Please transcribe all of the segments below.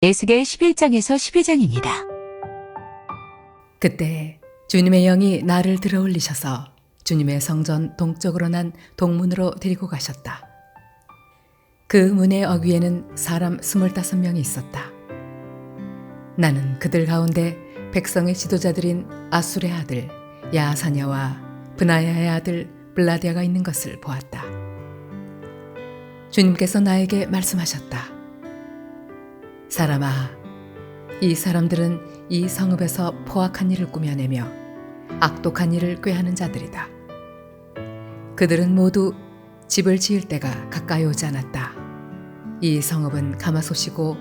에스겔 11장에서 12장입니다. 그때 주님의 영이 나를 들어올리셔서 주님의 성전 동쪽으로 난 동문으로 데리고 가셨다. 그 문의 어귀에는 사람 25명이 있었다. 나는 그들 가운데 백성의 지도자들인 아술의 아들 야사냐와 브나야의 아들 블라디아가 있는 것을 보았다. 주님께서 나에게 말씀하셨다. 사람아, 이 사람들은 이 성읍에서 포악한 일을 꾸며내며 악독한 일을 꾀하는 자들이다. 그들은 모두 집을 지을 때가 가까이 오지 않았다. 이 성읍은 가마솥이고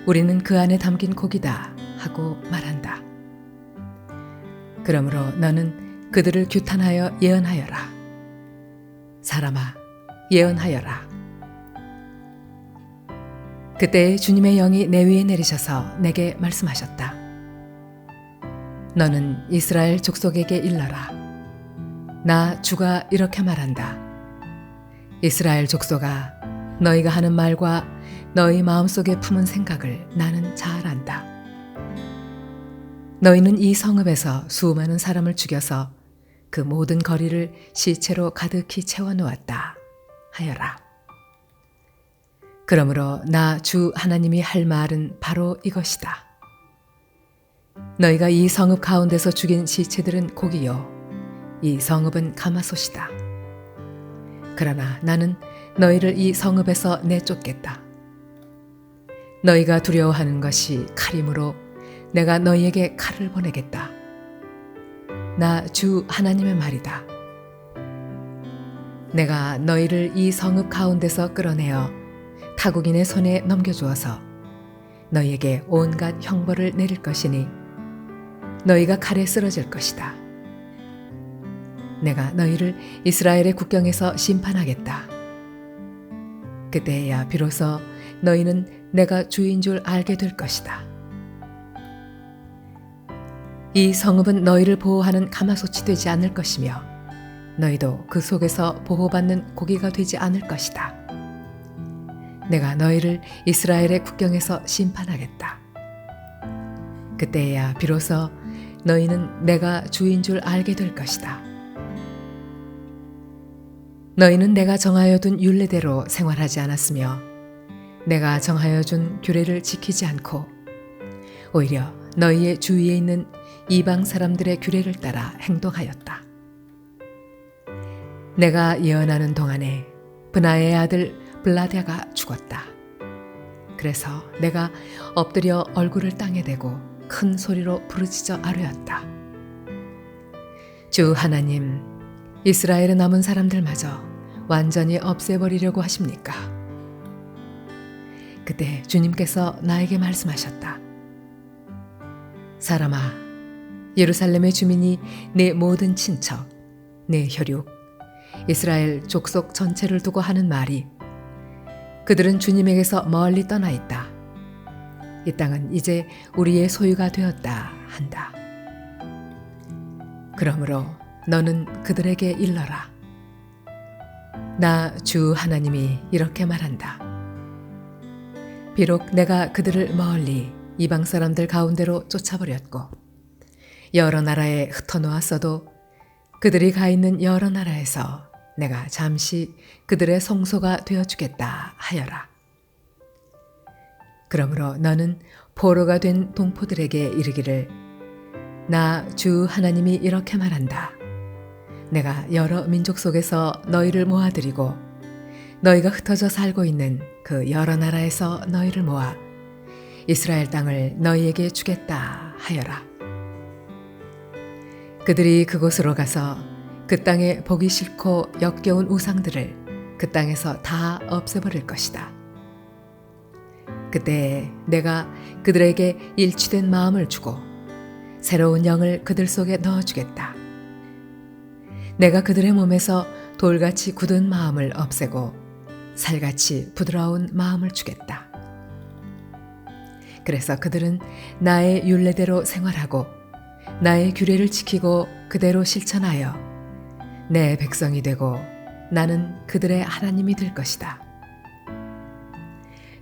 우리는 그 안에 담긴 고기다 하고 말한다. 그러므로 너는 그들을 규탄하여 예언하여라. 사람아, 예언하여라. 그때 주님의 영이 내 위에 내리셔서 내게 말씀하셨다. 너는 이스라엘 족속에게 일러라. 나 주가 이렇게 말한다. 이스라엘 족속아, 너희가 하는 말과 너희 마음속에 품은 생각을 나는 잘 안다. 너희는 이 성읍에서 수많은 사람을 죽여서 그 모든 거리를 시체로 가득히 채워놓았다 하여라. 그러므로 나 주 하나님이 할 말은 바로 이것이다. 너희가 이 성읍 가운데서 죽인 시체들은 고기요, 이 성읍은 가마솥이다. 그러나 나는 너희를 이 성읍에서 내쫓겠다. 너희가 두려워하는 것이 칼이므로 내가 너희에게 칼을 보내겠다. 나 주 하나님의 말이다. 내가 너희를 이 성읍 가운데서 끌어내어 타국인의 손에 넘겨주어서 너희에게 온갖 형벌을 내릴 것이니 너희가 칼에 쓰러질 것이다. 내가 너희를 이스라엘의 국경에서 심판하겠다. 그때야 비로소 너희는 내가 주인 줄 알게 될 것이다. 이 성읍은 너희를 보호하는 가마솥이 되지 않을 것이며 너희도 그 속에서 보호받는 고기가 되지 않을 것이다. 내가 너희를 이스라엘의 국경에서 심판하겠다. 그때야 비로소 너희는 내가 주인 줄 알게 될 것이다. 너희는 내가 정하여 둔 율례대로 생활하지 않았으며 내가 정하여 준 규례를 지키지 않고 오히려 너희의 주위에 있는 이방 사람들의 규례를 따라 행동하였다. 내가 예언하는 동안에 브나의 아들 블라디아가 죽었다. 그래서 내가 엎드려 얼굴을 땅에 대고 큰 소리로 부르짖어 아뢰었다. 주 하나님, 이스라엘의 남은 사람들마저 완전히 없애버리려고 하십니까? 그때 주님께서 나에게 말씀하셨다. 사람아, 예루살렘의 주민이 내 모든 친척, 내 혈육, 이스라엘 족속 전체를 두고 하는 말이 그들은 주님에게서 멀리 떠나 있다. 이 땅은 이제 우리의 소유가 되었다 한다. 그러므로 너는 그들에게 일러라. 나 주 하나님이 이렇게 말한다. 비록 내가 그들을 멀리 이방 사람들 가운데로 쫓아버렸고 여러 나라에 흩어놓았어도 그들이 가 있는 여러 나라에서 내가 잠시 그들의 성소가 되어주겠다 하여라. 그러므로 너는 포로가 된 동포들에게 이르기를 나 주 하나님이 이렇게 말한다. 내가 여러 민족 속에서 너희를 모아들이고 너희가 흩어져 살고 있는 그 여러 나라에서 너희를 모아 이스라엘 땅을 너희에게 주겠다 하여라. 그들이 그곳으로 가서 그 땅에 보기 싫고 역겨운 우상들을 그 땅에서 다 없애버릴 것이다. 그때 내가 그들에게 일치된 마음을 주고 새로운 영을 그들 속에 넣어주겠다. 내가 그들의 몸에서 돌같이 굳은 마음을 없애고 살같이 부드러운 마음을 주겠다. 그래서 그들은 나의 율례대로 생활하고 나의 규례를 지키고 그대로 실천하여 내 백성이 되고 나는 그들의 하나님이 될 것이다.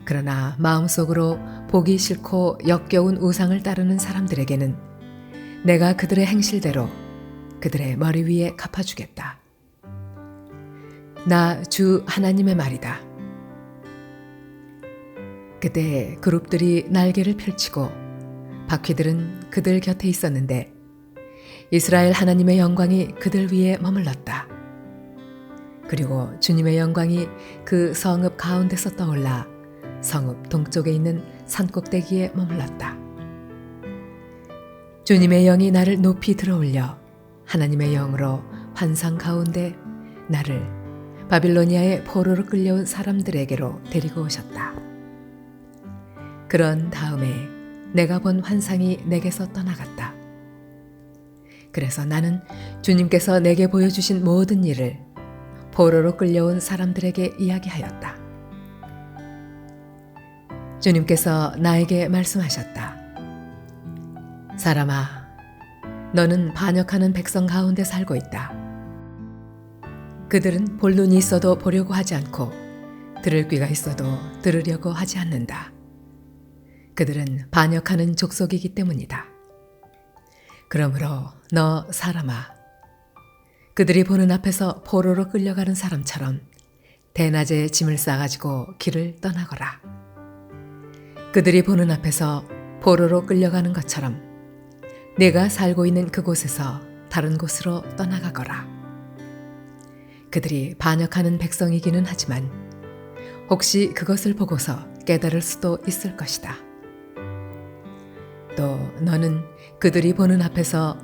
그러나 마음속으로 보기 싫고 역겨운 우상을 따르는 사람들에게는 내가 그들의 행실대로 그들의 머리 위에 갚아주겠다. 나 주 하나님의 말이다. 그때 그룹들이 날개를 펼치고 바퀴들은 그들 곁에 있었는데 이스라엘 하나님의 영광이 그들 위에 머물렀다. 그리고 주님의 영광이 그 성읍 가운데서 떠올라 성읍 동쪽에 있는 산꼭대기에 머물렀다. 주님의 영이 나를 높이 들어올려 하나님의 영으로 환상 가운데 나를 바빌로니아의 포로로 끌려온 사람들에게로 데리고 오셨다. 그런 다음에 내가 본 환상이 내게서 떠나갔다. 그래서 나는 주님께서 내게 보여주신 모든 일을 포로로 끌려온 사람들에게 이야기하였다. 주님께서 나에게 말씀하셨다. 사람아, 너는 반역하는 백성 가운데 살고 있다. 그들은 볼 눈이 있어도 보려고 하지 않고 들을 귀가 있어도 들으려고 하지 않는다. 그들은 반역하는 족속이기 때문이다. 그러므로 너 사람아, 그들이 보는 앞에서 포로로 끌려가는 사람처럼 대낮에 짐을 싸가지고 길을 떠나거라. 그들이 보는 앞에서 포로로 끌려가는 것처럼 내가 살고 있는 그곳에서 다른 곳으로 떠나가거라. 그들이 반역하는 백성이기는 하지만 혹시 그것을 보고서 깨달을 수도 있을 것이다. 또 너는 그들이 보는 앞에서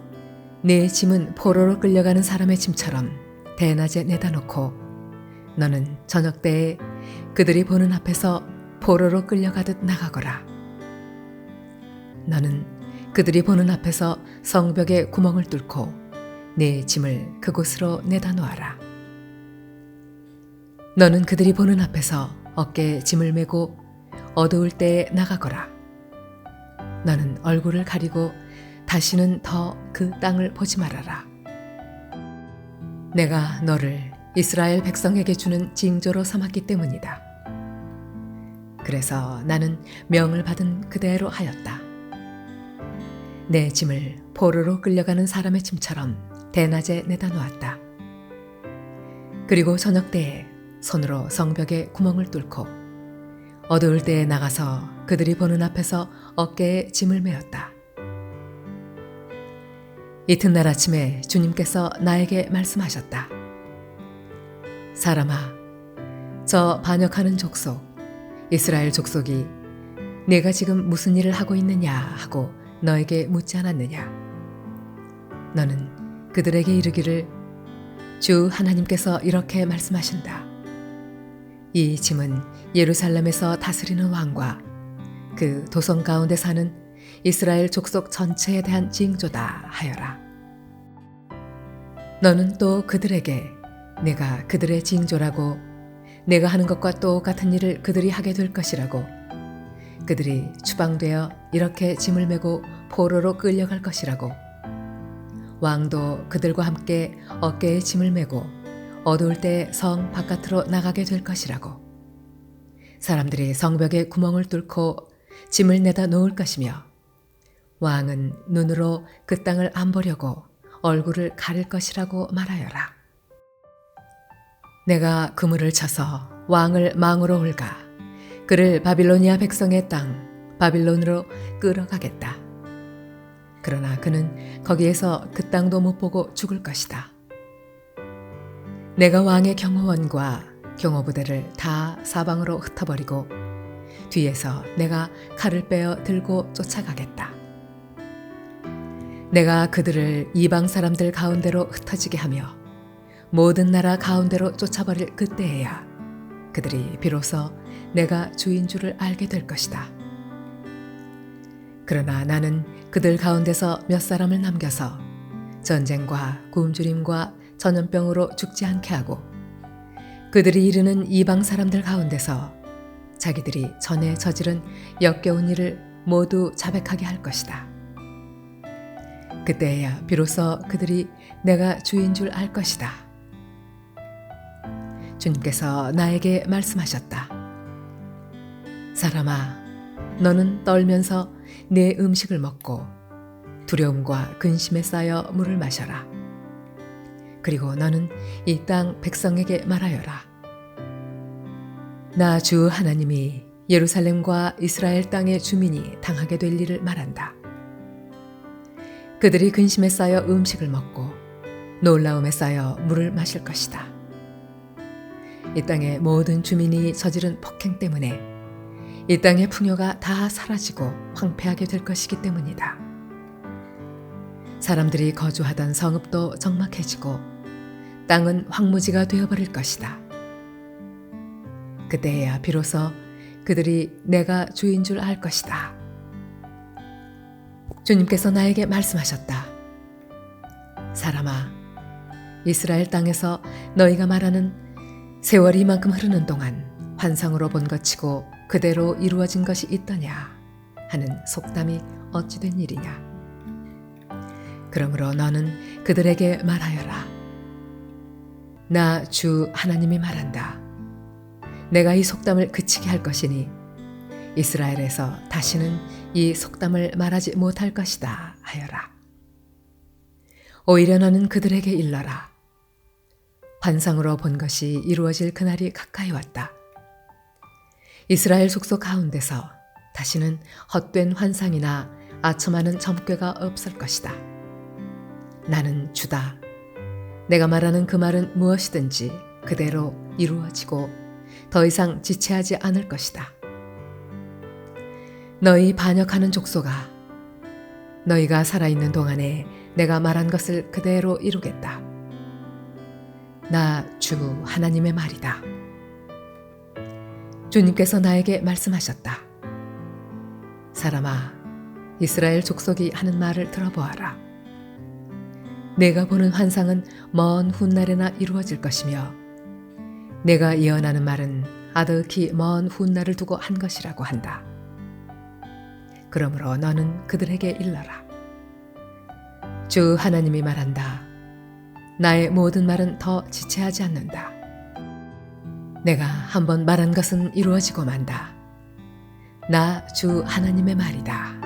내 짐은 포로로 끌려가는 사람의 짐처럼 대낮에 내다 놓고 너는 저녁 때에 그들이 보는 앞에서 포로로 끌려가듯 나가거라. 너는 그들이 보는 앞에서 성벽에 구멍을 뚫고 내 짐을 그곳으로 내다 놓아라. 너는 그들이 보는 앞에서 어깨에 짐을 메고 어두울 때에 나가거라. 너는 얼굴을 가리고 다시는 더 그 땅을 보지 말아라. 내가 너를 이스라엘 백성에게 주는 징조로 삼았기 때문이다. 그래서 나는 명을 받은 그대로 하였다. 내 짐을 포로로 끌려가는 사람의 짐처럼 대낮에 내다 놓았다. 그리고 저녁 때에 손으로 성벽에 구멍을 뚫고 어두울 때에 나가서 그들이 보는 앞에서 어깨에 짐을 메었다. 이튿날 아침에 주님께서 나에게 말씀하셨다. 사람아, 저 반역하는 족속, 이스라엘 족속이 내가 지금 무슨 일을 하고 있느냐 하고 너에게 묻지 않았느냐? 너는 그들에게 이르기를 주 하나님께서 이렇게 말씀하신다. 이 짐은 예루살렘에서 다스리는 왕과 그 도성 가운데 사는 이스라엘 족속 전체에 대한 징조다 하여라. 너는 또 그들에게 내가 그들의 징조라고 내가 하는 것과 똑같은 일을 그들이 하게 될 것이라고 그들이 추방되어 이렇게 짐을 메고 포로로 끌려갈 것이라고 왕도 그들과 함께 어깨에 짐을 메고 어두울 때 성 바깥으로 나가게 될 것이라고 사람들이 성벽에 구멍을 뚫고 짐을 내다 놓을 것이며 왕은 눈으로 그 땅을 안 보려고 얼굴을 가릴 것이라고 말하여라. 내가 그물을 쳐서 왕을 망으로 홀가 그를 바빌로니아 백성의 땅 바빌론으로 끌어가겠다. 그러나 그는 거기에서 그 땅도 못 보고 죽을 것이다. 내가 왕의 경호원과 경호부대를 다 사방으로 흩어버리고 뒤에서 내가 칼을 빼어 들고 쫓아가겠다. 내가 그들을 이방 사람들 가운데로 흩어지게 하며 모든 나라 가운데로 쫓아버릴 그때에야 그들이 비로소 내가 주인 줄을 알게 될 것이다. 그러나 나는 그들 가운데서 몇 사람을 남겨서 전쟁과 굶주림과 전염병으로 죽지 않게 하고 그들이 이르는 이방 사람들 가운데서 자기들이 전에 저지른 역겨운 일을 모두 자백하게 할 것이다. 그때야 비로소 그들이 내가 주인 줄 알 것이다. 주님께서 나에게 말씀하셨다. 사람아, 너는 떨면서 내 음식을 먹고 두려움과 근심에 쌓여 물을 마셔라. 그리고 너는 이 땅 백성에게 말하여라. 나 주 하나님이 예루살렘과 이스라엘 땅의 주민이 당하게 될 일을 말한다. 그들이 근심에 쌓여 음식을 먹고 놀라움에 쌓여 물을 마실 것이다. 이 땅의 모든 주민이 저지른 폭행 때문에 이 땅의 풍요가 다 사라지고 황폐하게 될 것이기 때문이다. 사람들이 거주하던 성읍도 적막해지고 땅은 황무지가 되어버릴 것이다. 그때야 비로소 그들이 내가 주인 줄 알 것이다. 주님께서 나에게 말씀하셨다. 사람아, 이스라엘 땅에서 너희가 말하는 세월이 이만큼 흐르는 동안 환상으로 본 것치고 그대로 이루어진 것이 있더냐 하는 속담이 어찌 된 일이냐. 그러므로 너는 그들에게 말하여라. 나 주 하나님이 말한다. 내가 이 속담을 그치게 할 것이니 이스라엘에서 다시는 이 속담을 말하지 못할 것이다 하여라. 오히려 너는 그들에게 일러라. 환상으로 본 것이 이루어질 그날이 가까이 왔다. 이스라엘 족속 가운데서 다시는 헛된 환상이나 아첨하는 점괘가 없을 것이다. 나는 주다. 내가 말하는 그 말은 무엇이든지 그대로 이루어지고 더 이상 지체하지 않을 것이다. 너희 반역하는 족속아, 너희가 살아있는 동안에 내가 말한 것을 그대로 이루겠다. 나 주 하나님의 말이다. 주님께서 나에게 말씀하셨다. 사람아, 이스라엘 족속이 하는 말을 들어보아라. 내가 보는 환상은 먼 훗날에나 이루어질 것이며 내가 예언하는 말은 아득히 먼 훗날을 두고 한 것이라고 한다. 그러므로 너는 그들에게 일러라. 주 하나님이 말한다. 나의 모든 말은 더 지체하지 않는다. 내가 한번 말한 것은 이루어지고 만다. 나 주 하나님의 말이다.